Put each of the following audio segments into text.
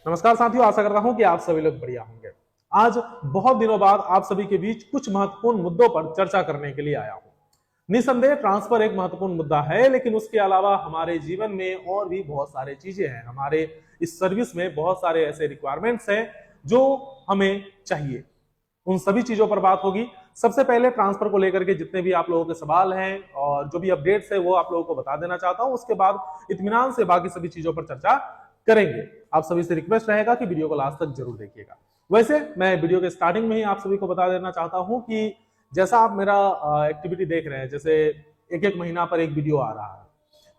नमस्कार साथियों, आशा करता हूं कि आप सभी लोग बढ़िया होंगे। आज बहुत दिनों बाद आप सभी के बीच कुछ महत्वपूर्ण मुद्दों पर चर्चा करने के लिए आया हूं। निसंदेह ट्रांसफर एक महत्वपूर्ण मुद्दा है, लेकिन उसके अलावा हमारे जीवन में और भी बहुत सारे चीजें हैं। हमारे इस सर्विस में बहुत सारे ऐसे रिक्वायरमेंट्स हैं जो हमें चाहिए। उन सभी चीजों पर बात होगी। सबसे पहले ट्रांसफर को लेकर के जितने भी आप लोगों के सवाल हैं और जो भी अपडेट्स है वो आप लोगों को बता देना चाहता हूं। उसके बाद इत्मीनान से बाकी सभी चीजों पर चर्चा करेंगे। आप सभी से रिक्वेस्ट रहेगा कि वीडियो को लास्ट तक जरूर देखिएगा। वैसे मैं वीडियो के स्टार्टिंग में ही आप सभी को बता देना चाहता हूं कि जैसा आप मेरा एक्टिविटी देख रहे हैं, जैसे एक एक महीना पर एक वीडियो आ रहा है,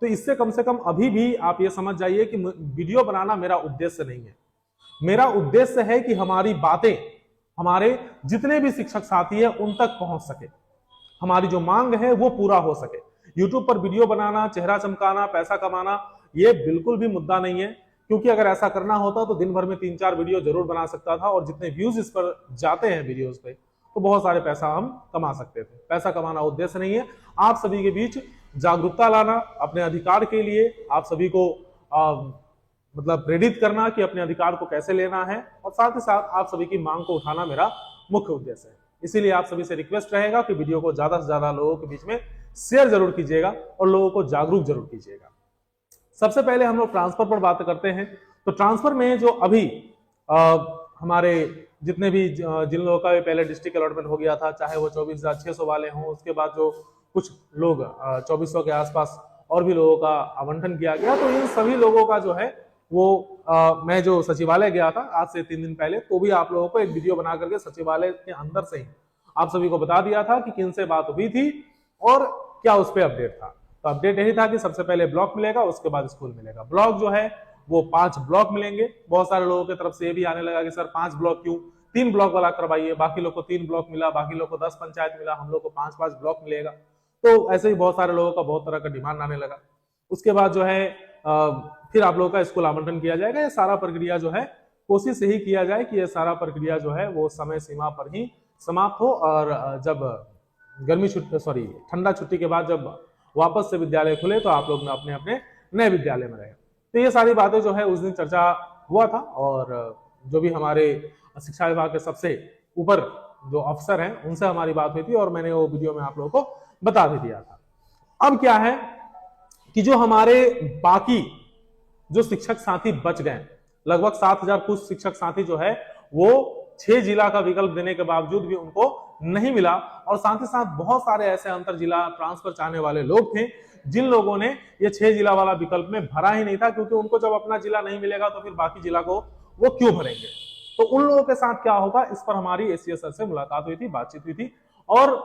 तो इससे कम से कम अभी भी आप ये समझ जाइए कि वीडियो बनाना मेरा उद्देश्य नहीं है। मेरा उद्देश्य है कि हमारी बातें हमारे जितने भी शिक्षक साथी हैं उन तक पहुंच सके, हमारी जो मांग है वो पूरा हो सके। यूट्यूब पर वीडियो बनाना, चेहरा चमकाना, पैसा कमाना, ये बिल्कुल भी मुद्दा नहीं है, क्योंकि अगर ऐसा करना होता तो दिन भर में 3-4 वीडियो जरूर बना सकता था और जितने व्यूज इस पर जाते हैं वीडियोस पे, तो बहुत सारे पैसा हम कमा सकते थे। पैसा कमाना उद्देश्य नहीं है। आप सभी के बीच जागरूकता लाना, अपने अधिकार के लिए आप सभी को मतलब प्रेरित करना कि अपने अधिकार को कैसे लेना है, और साथ ही साथ आप सभी की मांग को उठाना मेरा मुख्य उद्देश्य है। इसीलिए आप सभी से रिक्वेस्ट रहेगा कि वीडियो को ज्यादा से ज्यादा लोगों के बीच में शेयर जरूर कीजिएगा और लोगों को जागरूक जरूर कीजिएगा। सबसे पहले हम लोग ट्रांसफर पर बात करते हैं। तो ट्रांसफर में जो अभी हमारे जितने भी जिन लोगों का पहले डिस्ट्रिक्ट अलॉटमेंट हो गया था, चाहे वो 24,600 वाले हों, उसके बाद जो कुछ लोग 2400 के आसपास और भी लोगों का आवंटन किया गया, तो इन सभी लोगों का जो है वो मैं जो सचिवालय गया था आज से 3 दिन पहले, तो भी आप लोगों को एक वीडियो बना करके सचिवालय के अंदर से ही आप सभी को बता दिया था कि किन से बात हुई थी और क्या उस पर अपडेट था। तो अपडेट यही था कि सबसे पहले ब्लॉक मिलेगा, उसके बाद स्कूल मिलेगा। ब्लॉक जो है वो 5 ब्लॉक मिलेंगे। बहुत सारे लोगों की तरफ से ये भी आने लगा कि सर 5 ब्लॉक क्यों, 3 ब्लॉक वाला करवाइए। बाकी लोग को 3 ब्लॉक मिला, बाकी लोग को 10 पंचायत मिला, हम लोग को 5-5 ब्लॉक मिलेगा। तो ऐसे ही बहुत सारे लोगों का बहुत तरह का डिमांड आने लगा। उसके बाद जो है फिर आप लोगों का स्कूल आवंटन किया जाएगा। ये सारा प्रक्रिया जो है कोशिश यही किया जाए कि ये सारा प्रक्रिया जो है वो समय सीमा पर ही समाप्त हो, और जब गर्मी छुट्टी ठंडा छुट्टी के बाद जब वापस से विद्यालय खुले तो आप लोग अपने अपने नए विद्यालय में रहे। तो ये सारी बातें जो है उस दिन चर्चा हुआ था, और जो भी हमारे शिक्षा विभाग के सबसे ऊपर जो अफसर हैं उनसे हमारी बात हुई थी, और मैंने वो वीडियो में आप लोगों को बता भी दिया था। अब क्या है कि जो हमारे बाकी जो शिक्षक साथी बच गए, लगभग 7,000 कुछ शिक्षक साथी जो है वो 6 जिला का विकल्प देने के बावजूद भी उनको नहीं मिला, और साथ ही साथ बहुत सारे ऐसे अंतर जिला ट्रांसफर चाहने वाले लोग थे जिन लोगों ने ये 6 जिला वाला विकल्प में भरा ही नहीं था, क्योंकि उनको जब अपना जिला नहीं मिलेगा तो फिर बाकी जिला को वो क्यों भरेंगे। तो उन लोगों के साथ क्या होगा, इस पर हमारी एसीएस सर से मुलाकात हुई थी, बातचीत हुई थी, और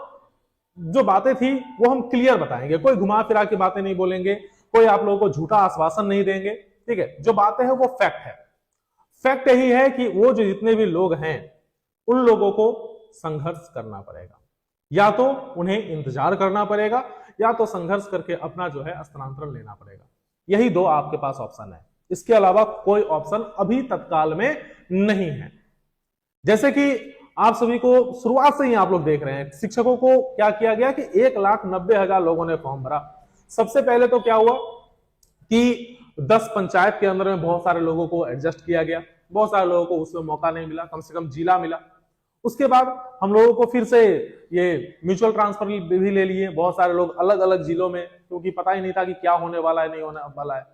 जो बातें थी वो हम क्लियर बताएंगे। कोई घुमा फिरा की बातें नहीं बोलेंगे, कोई आप लोगों को झूठा आश्वासन नहीं देंगे। ठीक है, जो बातें हैं वो फैक्ट है। फैक्ट यही है कि वो जो जितने भी लोग हैं उन लोगों को संघर्ष करना पड़ेगा, या तो उन्हें इंतजार करना पड़ेगा, या तो संघर्ष करके अपना जो है स्थानांतरण लेना पड़ेगा। यही 2 आपके पास ऑप्शन है, इसके अलावा कोई ऑप्शन अभी तत्काल में नहीं है। जैसे कि आप सभी को शुरुआत से ही आप लोग देख रहे हैं, शिक्षकों को क्या किया गया कि 1,90,000 लोगों ने फॉर्म भरा। सबसे पहले तो क्या हुआ कि 10 पंचायत के अंदर में बहुत सारे लोगों को एडजस्ट किया गया, बहुत सारे लोगों को उसमें मौका नहीं मिला, कम से कम जिला मिला। उसके बाद हम लोगों को फिर से ये म्यूचुअल ट्रांसफर भी ले लिए, बहुत सारे लोग अलग अलग जिलों में, क्योंकि पता ही नहीं था कि क्या होने वाला है नहीं होने वाला है।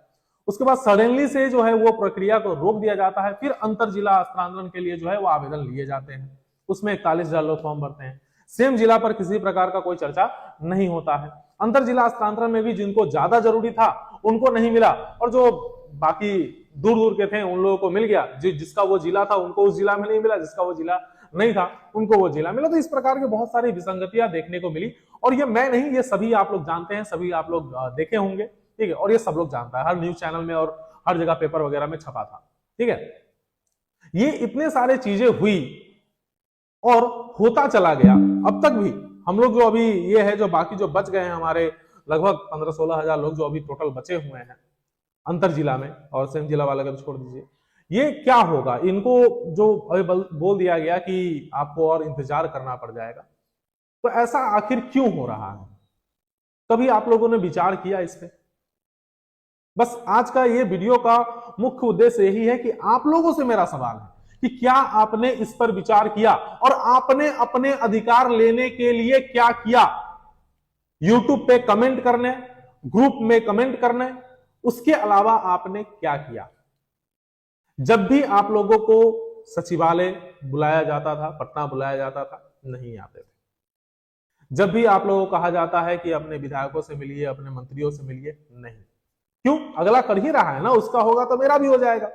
उसके बाद सडनली से जो है वो प्रक्रिया को रोक दिया जाता है, फिर अंतर जिला स्थानांतरण के लिए जो है वो आवेदन लिए जाते हैं, उसमें 41,000 लोग फॉर्म भरते हैं। सेम जिला पर किसी प्रकार का कोई चर्चा नहीं होता है। अंतर जिला स्थानांतरण में भी जिनको ज्यादा जरूरी था उनको नहीं मिला, और जो बाकी दूर दूर के थे उन लोगों को मिल गया। जिसका वो जिला था उनको उस जिला में नहीं मिला, जिसका वो जिला नहीं था उनको वो जिला मिला। तो इस प्रकार के बहुत सारी विसंगतियां देखने को मिली, और ये मैं नहीं, ये सभी आप लोग जानते हैं, सभी आप लोग देखे होंगे। ठीक है, और ये सब लोग जानता है, हर न्यूज चैनल में और हर जगह पेपर वगैरह में छपा था। ठीक है, ये इतने सारे चीजें हुई और होता चला गया। अब तक भी हम लोग जो अभी ये है, जो बाकी जो बच गए हैं हमारे लगभग 15-16 हजार लोग जो अभी टोटल बचे हुए हैं अंतर जिला में, और सेम जिला वाला का छोड़ दीजिए, ये क्या होगा। इनको जो अभी बोल दिया गया कि आपको और इंतजार करना पड़ जाएगा, तो ऐसा आखिर क्यों हो रहा है? कभी आप लोगों ने विचार किया इस पे? बस आज का ये वीडियो का मुख्य उद्देश्य यही है कि आप लोगों से मेरा सवाल है कि क्या आपने इस पर विचार किया और आपने अपने अधिकार लेने के लिए क्या किया। यूट्यूब पे कमेंट करने, ग्रुप में कमेंट करने, उसके अलावा आपने क्या किया। जब भी आप लोगों को सचिवालय बुलाया जाता था, पटना बुलाया जाता था, नहीं आते थे। जब भी आप लोगों को कहा जाता है कि अपने विधायकों से मिलिए, अपने मंत्रियों से मिलिए, नहीं। क्यों? अगला कर ही रहा है ना, उसका होगा तो मेरा भी हो जाएगा।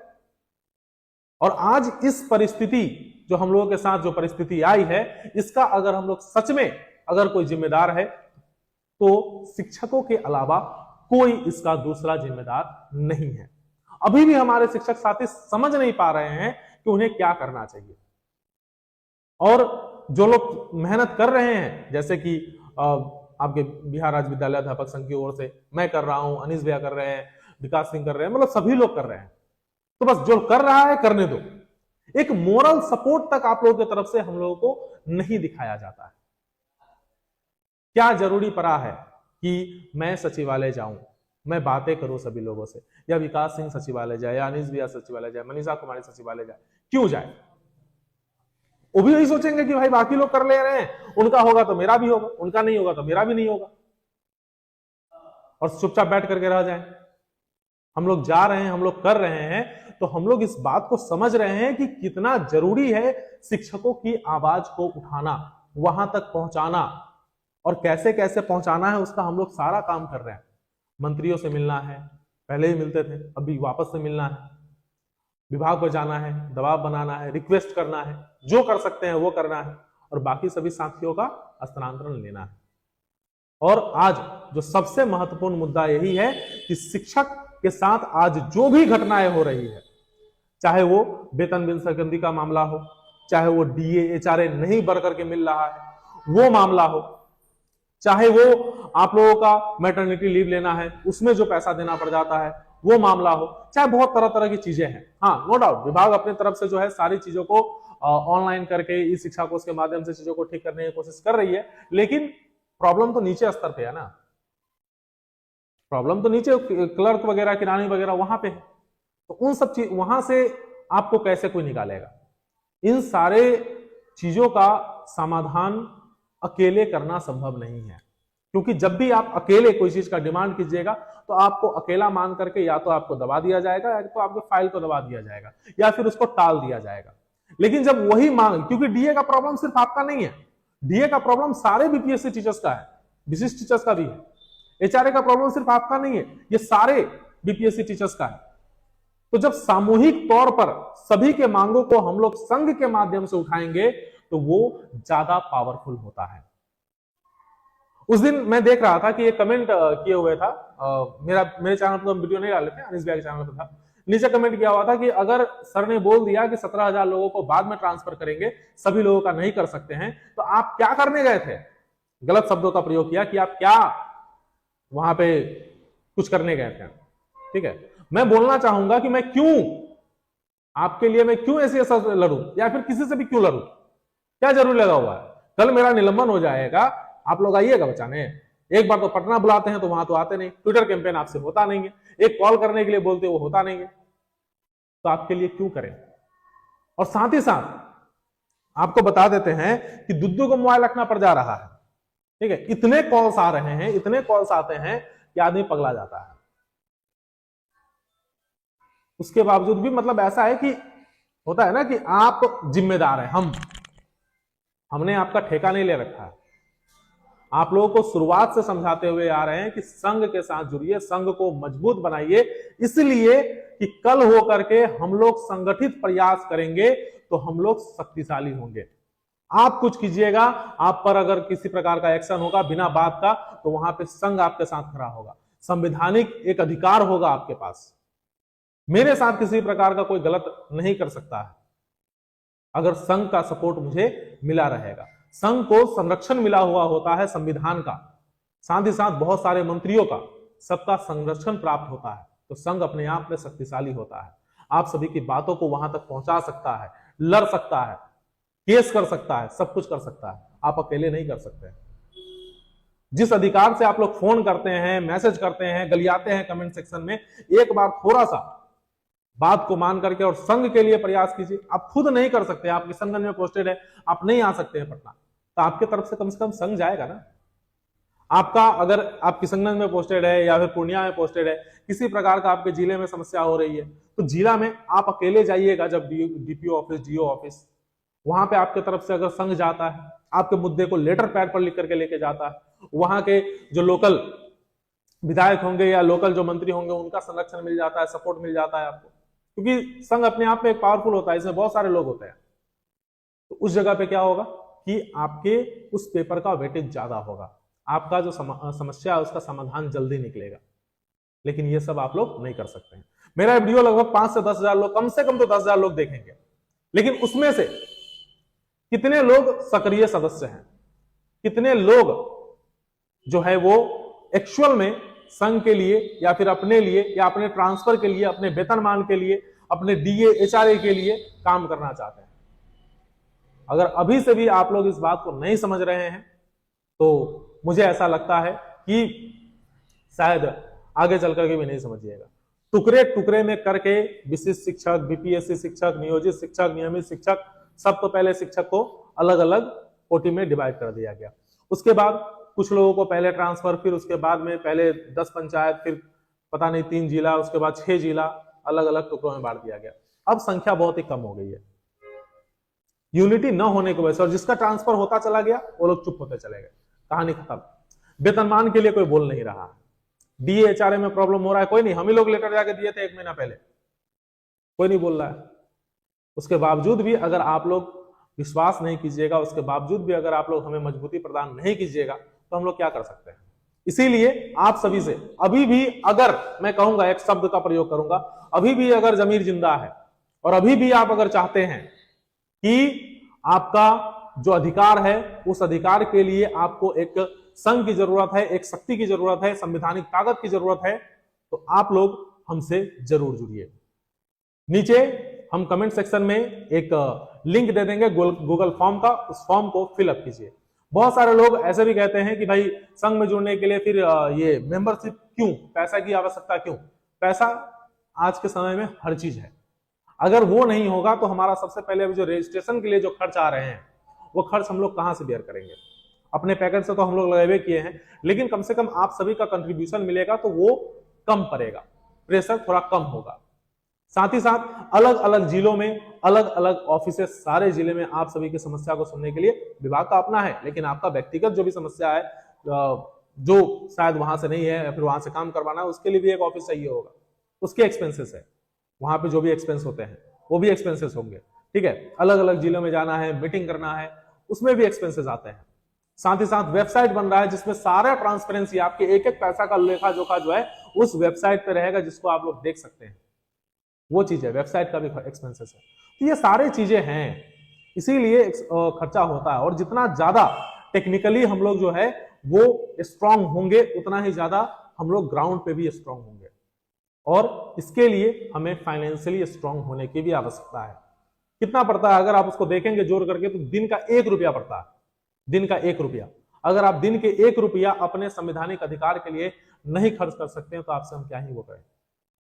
और आज इस परिस्थिति जो हम लोगों के साथ जो परिस्थिति आई है, इसका अगर हम लोग सच में अगर कोई जिम्मेदार है तो शिक्षकों के अलावा कोई इसका दूसरा जिम्मेदार नहीं है। अभी भी हमारे शिक्षक साथी समझ नहीं पा रहे हैं कि उन्हें क्या करना चाहिए। और जो लोग मेहनत कर रहे हैं, जैसे कि आपके बिहार राज्य विद्यालय अध्यापक संघ की ओर से मैं कर रहा हूं, अनीस भैया कर रहे हैं, विकास सिंह कर रहे हैं, मतलब सभी लोग कर रहे हैं। तो बस जो कर रहा है करने दो। एक मोरल सपोर्ट तक आप लोगों की तरफ से हम लोगों को नहीं दिखाया जाता है। क्या जरूरी पड़ा है कि मैं सचिवालय जाऊं, मैं बातें करूं सभी लोगों से, या विकास सिंह सचिवालय जाए, या अनीस भैया सचिवालय जाए, मनीषा कुमारी सचिवालय जाए? क्यों जाए? वो भी यही सोचेंगे कि भाई बाकी लोग कर ले रहे हैं, उनका होगा तो मेरा भी होगा, उनका नहीं होगा तो मेरा भी नहीं होगा, और चुपचाप बैठ करके रह जाए। हम लोग जा रहे हैं, हम लोग कर रहे हैं, तो हम लोग इस बात को समझ रहे हैं कि कितना जरूरी है शिक्षकों की आवाज को उठाना, वहां तक पहुंचाना, और कैसे कैसे पहुंचाना है उसका हम लोग सारा काम कर रहे हैं। मंत्रियों से मिलना है, पहले ही मिलते थे, अभी वापस से मिलना है, विभाग पर जाना है, दबाव बनाना है, रिक्वेस्ट करना है, जो कर सकते हैं वो करना है, और बाकी सभी साथियों का स्थानांतरण लेना है। और आज जो सबसे महत्वपूर्ण मुद्दा यही है कि शिक्षक के साथ आज जो भी घटनाएं हो रही है, चाहे वो वेतन बिल संबंधी का मामला हो, चाहे वो डीए एचआरए नहीं बढ़ करके मिल रहा है वो मामला हो, चाहे वो आप लोगों का मैटरनिटी लीव लेना है उसमें जो पैसा देना पड़ जाता है वो मामला हो, चाहे बहुत तरह तरह की चीजें हैं। हाँ, नो डाउट विभाग अपनी तरफ से जो है सारी चीजों को ऑनलाइन करके ई शिक्षा कोष के माध्यम से चीजों को ठीक करने की कोशिश कर रही है, लेकिन प्रॉब्लम तो नीचे स्तर पे है ना। प्रॉब्लम तो नीचे क्लर्क वगैरह, किरानी वगैरह वहां पे है। तो उन सब चीज वहां से आपको कैसे कोई निकालेगा? इन सारे चीजों का समाधान अकेले करना संभव नहीं है, क्योंकि जब भी आप अकेले कोई चीज का डिमांड कीजिएगा तो आपको अकेला मान करके या तो आपको दबा दिया जाएगा, या तो आपके फाइल को दबा दिया जाएगा, या फिर उसको टाल दिया जाएगा। लेकिन जब वही मांग, क्योंकि डीए का प्रॉब्लम सिर्फ आपका नहीं है, डीए का प्रॉब्लम सारे बीपीएससी टीचर्स का है, विशिष्ट टीचर्स का भी है। एचआरए का प्रॉब्लम सिर्फ आपका नहीं है, ये सारे बीपीएससी टीचर्स का है। तो जब सामूहिक तौर पर सभी के मांगों को हम लोग संघ के माध्यम से उठाएंगे तो वो ज्यादा पावरफुल होता है। उस दिन मैं देख रहा था कि ये कमेंट किए हुए था, मेरे चैनल पर वीडियो नहीं डाले थे, अनीस भैया के चैनल पर था, नीचे कमेंट किया हुआ था कि अगर सर ने बोल दिया कि 17,000 लोगों को बाद में ट्रांसफर करेंगे, सभी लोगों का नहीं कर सकते हैं, तो आप क्या करने गए थे? गलत शब्दों का प्रयोग किया कि आप क्या वहां पे कुछ करने गए थे। ठीक है, मैं बोलना चाहूंगा कि मैं क्यों आपके लिए, मैं क्यों ऐसे लड़ूं, या फिर किसी से भी क्यों लड़ूं? क्या जरूरी लगा हुआ है? कल मेरा निलंबन हो जाएगा, आप लोग आइएगा बचाने। एक बार तो पटना बुलाते हैं तो वहां तो आते नहीं, ट्विटर कैंपेन आपसे होता नहीं है, एक कॉल करने के लिए बोलते वो होता नहीं है, तो आपके लिए क्यों करें? और साथ ही साथ आपको बता देते हैं कि दुद्दू को मोबाइल रखना पड़ जा रहा है। ठीक है, इतने कॉल्स आ रहे हैं, इतने कॉल्स आते हैं कि आदमी पगला जाता है। उसके बावजूद भी मतलब ऐसा है कि होता है ना कि आप जिम्मेदार हैं, हमने आपका ठेका नहीं ले रखा है। आप लोगों को शुरुआत से समझाते हुए आ रहे हैं कि संघ के साथ जुड़िए, संघ को मजबूत बनाइए, इसलिए कि कल हो करके हम लोग संगठित प्रयास करेंगे तो हम लोग शक्तिशाली होंगे। आप कुछ कीजिएगा, आप पर अगर किसी प्रकार का एक्शन होगा बिना बात का, तो वहां पे संघ आपके साथ खड़ा होगा, संवैधानिक एक अधिकार होगा आपके पास। मेरे साथ किसी प्रकार का कोई गलत नहीं कर सकता है अगर संघ का सपोर्ट मुझे मिला रहेगा। संघ को संरक्षण मिला हुआ होता है संविधान का, साथ ही साथ बहुत सारे मंत्रियों का, सबका संरक्षण प्राप्त होता है, तो संघ अपने आप में शक्तिशाली होता है। आप सभी की बातों को वहां तक पहुंचा सकता है, लड़ सकता है, केस कर सकता है, सब कुछ कर सकता है, आप अकेले नहीं कर सकते। जिस अधिकार से आप लोग फोन करते हैं, मैसेज करते हैं, गलियाते हैं कमेंट सेक्शन में, एक बार थोड़ा सा बात को मान करके और संघ के लिए प्रयास कीजिए। आप खुद नहीं कर सकते, आप किशनगंज में पोस्टेड है, आप नहीं आ सकते हैं पटना, तो आपके तरफ से कम कम संघ जाएगा ना। आपका अगर आप किशनगंज में पोस्टेड है या फिर पूर्णिया में पोस्टेड है, किसी प्रकार का आपके जिले में समस्या हो रही है, तो जिला में आप अकेले जाइएगा जब डीपीओ ऑफिस, डीओ ऑफिस, वहां पे आपके तरफ से अगर संघ जाता है, आपके मुद्दे को लेटर पैड पर लिख करके लेके जाता है, वहां के जो लोकल विधायक होंगे या लोकल जो मंत्री होंगे उनका संरक्षण मिल जाता है, सपोर्ट मिल जाता है आपको, क्योंकि संघ अपने आप में एक पावरफुल होता है, इसमें बहुत सारे लोग होते हैं। तो उस जगह पे क्या होगा कि आपके उस पेपर का वेटेज ज्यादा होगा, आपका जो समस्या है उसका समाधान जल्दी निकलेगा। लेकिन ये सब आप लोग नहीं कर सकते हैं। मेरा वीडियो लगभग 5 से 10 हजार लोग, कम से कम तो 10 हजार लोग देखेंगे, लेकिन उसमें से कितने लोग सक्रिय सदस्य हैं, कितने लोग जो है वो एक्चुअल में संघ के लिए या फिर अपने लिए या अपने ट्रांसफर के लिए, अपने वेतनमान के लिए, अपने डीए एचआरए के लिए काम करना चाहते हैं। अगर अभी से भी आप लोग इस बात को नहीं समझ रहे हैं तो मुझे ऐसा लगता है कि शायद आगे चल करके भी नहीं समझिएगा। टुकड़े टुकड़े में करके विशिष्ट शिक्षक, बीपीएससी शिक्षक, नियोजित शिक्षक, नियमित शिक्षक, सब तो पहले शिक्षक को अलग अलग कोटि में डिवाइड कर दिया गया। उसके बाद कुछ लोगों को पहले ट्रांसफर, फिर उसके बाद में पहले 10 पंचायत, फिर पता नहीं 3 जिला, उसके बाद 6 जिला, अलग अलग टुकड़ों में बांट दिया गया। अब संख्या बहुत ही कम हो गई है यूनिटी न होने की वजह से, और जिसका ट्रांसफर होता चला गया वो लोग चुप होते चले गए, कहानी खत्म। वेतनमान के लिए कोई बोल नहीं रहा है, डीएचआरए में प्रॉब्लम हो रहा है, कोई नहीं, हम ही लोग लेटर जाके दिए थे 1 महीना पहले, कोई नहीं बोल रहा है। उसके बावजूद भी अगर आप लोग विश्वास नहीं कीजिएगा, उसके बावजूद भी अगर आप लोग हमें मजबूती प्रदान नहीं कीजिएगा, तो हम लोग क्या कर सकते हैं। इसीलिए आप सभी से अभी भी, अगर मैं कहूंगा, एक शब्द का प्रयोग करूंगा, अभी भी अगर जमीर जिंदा है और अभी भी आप अगर चाहते हैं कि आपका जो अधिकार है उस अधिकार के लिए आपको एक संघ की जरूरत है, एक शक्ति की जरूरत है, संवैधानिक ताकत की जरूरत है, तो आप लोग हमसे जरूर जुड़िए। नीचे हम कमेंट सेक्शन में एक लिंक दे देंगे गूगल फॉर्म का, उस फॉर्म को फिलअप कीजिए। बहुत सारे लोग ऐसे भी कहते हैं कि भाई संघ में जुड़ने के लिए फिर ये मेंबरशिप क्यों, पैसा की आवश्यकता क्यों। पैसा आज के समय में हर चीज है, अगर वो नहीं होगा तो हमारा सबसे पहले अभी जो रजिस्ट्रेशन के लिए जो खर्च आ रहे हैं वो खर्च हम लोग कहां से बेयर करेंगे। अपने पैकेट से तो हम लोग लगे किए हैं, लेकिन कम से कम आप सभी का कंट्रीब्यूशन मिलेगा तो वो कम पड़ेगा, प्रेशर थोड़ा कम होगा। साथ ही साथ अलग अलग जिलों में अलग अलग ऑफिसेस, सारे जिले में आप सभी की समस्या को सुनने के लिए विभाग का अपना है, लेकिन आपका व्यक्तिगत जो भी समस्या है, जो शायद वहां से नहीं है या फिर वहां से काम करवाना है, उसके लिए भी एक ऑफिस चाहिए होगा, उसके एक्सपेंसेस है, वहां पे जो भी एक्सपेंस होते हैं वो भी एक्सपेंसेस होंगे। ठीक है, अलग अलग जिलों में जाना है, मीटिंग करना है, उसमें भी एक्सपेंसेस आते हैं। साथ ही साथ वेबसाइट बन रहा है जिसमें सारा ट्रांसपेरेंसी, आपके एक एक पैसा का लेखा जोखा जो है उस वेबसाइट पे रहेगा, जिसको आप लोग देख सकते हैं। वो चीज है, वेबसाइट का भी एक्सपेंसेस है। तो ये सारी चीजें हैं, इसीलिए खर्चा होता है। और जितना ज्यादा टेक्निकली हम लोग जो है वो स्ट्रांग होंगे, उतना ही ज्यादा हम लोग ग्राउंड पे भी स्ट्रांग होंगे, और इसके लिए हमें फाइनेंशियली स्ट्रांग होने की भी आवश्यकता है। कितना पड़ता है अगर आप उसको देखेंगे जोड़ करके, तो दिन का 1 रुपया पड़ता है, दिन का 1 रुपया। अगर आप दिन के 1 रुपया अपने संवैधानिक अधिकार के लिए नहीं खर्च कर सकते हैं तो आपसे हम क्या ही वो करें।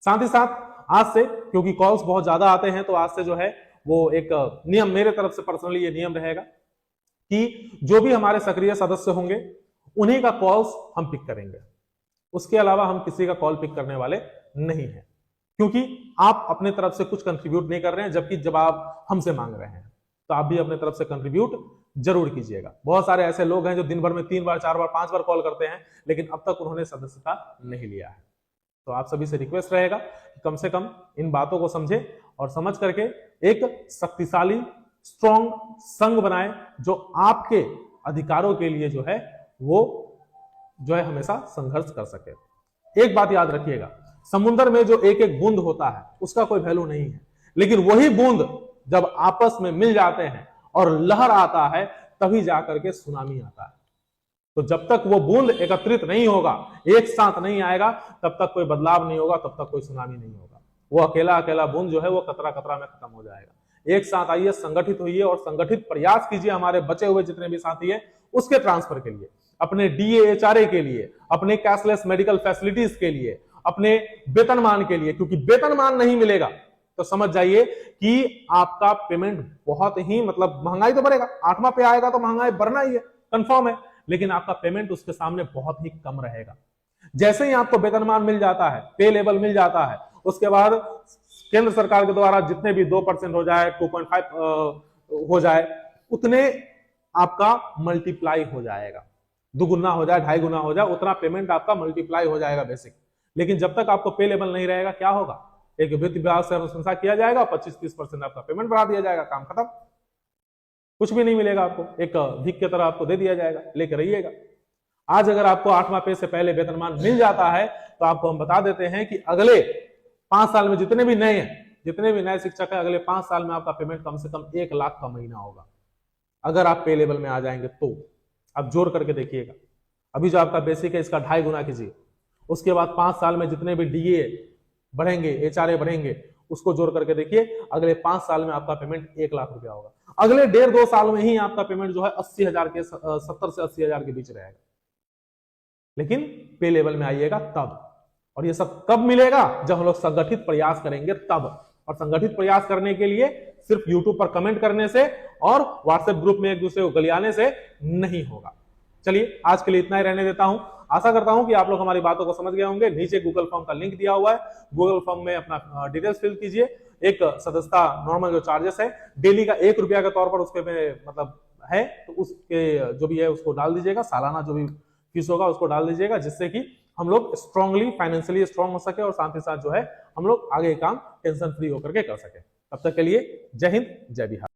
साथ ही साथ आज से, क्योंकि कॉल्स बहुत ज्यादा आते हैं, तो आज से जो है वो एक नियम मेरे तरफ से पर्सनली ये नियम रहेगा कि जो भी हमारे सक्रिय सदस्य होंगे उन्हीं का कॉल्स हम पिक करेंगे, उसके अलावा हम किसी का कॉल पिक करने वाले नहीं है, क्योंकि आप अपने तरफ से कुछ कंट्रीब्यूट नहीं कर रहे हैं, जबकि जब आप हमसे मांग रहे हैं तो आप भी अपने तरफ से कंट्रीब्यूट जरूर कीजिएगा। बहुत सारे ऐसे लोग हैं जो दिन भर में 3 बार 4 बार 5 बार कॉल करते हैं, लेकिन अब तक उन्होंने सदस्यता नहीं लिया है। तो आप सभी से रिक्वेस्ट रहेगा कि कम से कम इन बातों को समझे और समझ करके एक शक्तिशाली स्ट्रॉन्ग संघ बनाए, जो आपके अधिकारों के लिए जो है वो जो है हमेशा संघर्ष कर सके। एक बात याद रखिएगा, समुद्र में जो एक एक बूंद होता है उसका कोई वैल्यू नहीं है, लेकिन वही बूंद जब आपस में मिल जाते हैं और लहर आता है तभी जाकर के सुनामी आता है। तो जब तक वो बूंद एकत्रित नहीं होगा, एक साथ नहीं आएगा, तब तक कोई बदलाव नहीं होगा, तब तक कोई सुनामी नहीं होगा। वो अकेला अकेला बूंद जो है वो कतरा कतरा में खत्म हो जाएगा। एक साथ आइए, संगठित होइए और संगठित प्रयास कीजिए हमारे बचे हुए जितने भी साथी हैं उसके ट्रांसफर के लिए, अपने DA HRA के लिए, अपने कैशलेस मेडिकल फैसिलिटीज के लिए, अपने वेतनमान के लिए, क्योंकि वेतनमान नहीं मिलेगा तो समझ जाइए कि आपका पेमेंट बहुत ही मतलब महंगाई तो बढ़ेगा, 8वां पे आएगा तो महंगाई बढ़ना ही है, कंफर्म है, लेकिन आपका पेमेंट उसके सामने बहुत ही कम रहेगा। जैसे ही आपको वेतनमान मिल जाता है, पे लेवल मिल जाता है, उसके बाद केंद्र सरकार के द्वारा जितने भी 2% हो जाए, 2.5 हो जाए, उतने आपका मल्टीप्लाई हो जाएगा, दुगुना हो जाए, 2.5 गुना हो जाए, उतना पेमेंट आपका मल्टीप्लाई हो जाएगा बेसिक। लेकिन जब तक आपको पे लेवल नहीं रहेगा क्या होगा, एक वित्त विभाग से अनुशंसा किया जाएगा, 25-30% आपका पेमेंट बढ़ा दिया जाएगा, काम खत्म, कुछ भी नहीं मिलेगा आपको, एक भीख की तरह आपको दे दिया जाएगा, लेके रहिएगा। आज अगर आपको 8वां पे से पहले वेतनमान मिल जाता है तो आपको हम बता देते हैं कि अगले 5 साल में जितने भी नए शिक्षक है, अगले 5 साल में आपका पेमेंट कम से कम 1 लाख का महीना होगा, अगर आप पे लेवल में आ जाएंगे तो। आप जोड़ करके देखिएगा, अभी जो आपका बेसिक है इसका 2.5 गुना कीजिए, उसके बाद 5 साल में जितने भी DA बढ़ेंगे, HRA बढ़ेंगे, उसको जोड़ करके देखिए, अगले 5 साल में आपका पेमेंट 1 लाख रुपया होगा। अगले 1.5-2 साल में ही आपका पेमेंट जो है 80,000 के 70 से 80,000 के बीच रहेगा, लेकिन पे लेवल में आइएगा तब। और ये सब कब मिलेगा, जब हम लोग संगठित प्रयास करेंगे तब। और संगठित प्रयास करने के लिए सिर्फ YouTube पर कमेंट करने से और WhatsApp ग्रुप में एक दूसरे को गलियाने से नहीं होगा। चलिए आज के लिए इतना ही रहने देता हूं। आशा करता हूं कि आप लोग हमारी बातों को समझ गए होंगे। नीचे गूगल फॉर्म का लिंक दिया हुआ है, गूगल फॉर्म में अपना डिटेल्स फिल कीजिए। एक सदस्यता नॉर्मल जो चार्जेस है डेली का 1 रुपया के तौर पर उस पे मतलब है, तो उसके जो भी है उसको डाल दीजिएगा, सालाना जो भी फीस होगा उसको डाल दीजिएगा, जिससे कि हम लोग स्ट्रांगली फाइनेंशियली स्ट्रांग हो सके और साथ ही साथ जो है हम लोग आगे काम टेंशन फ्री होकर के कर सके। तब तक के लिए जय हिंद, जय बिहार।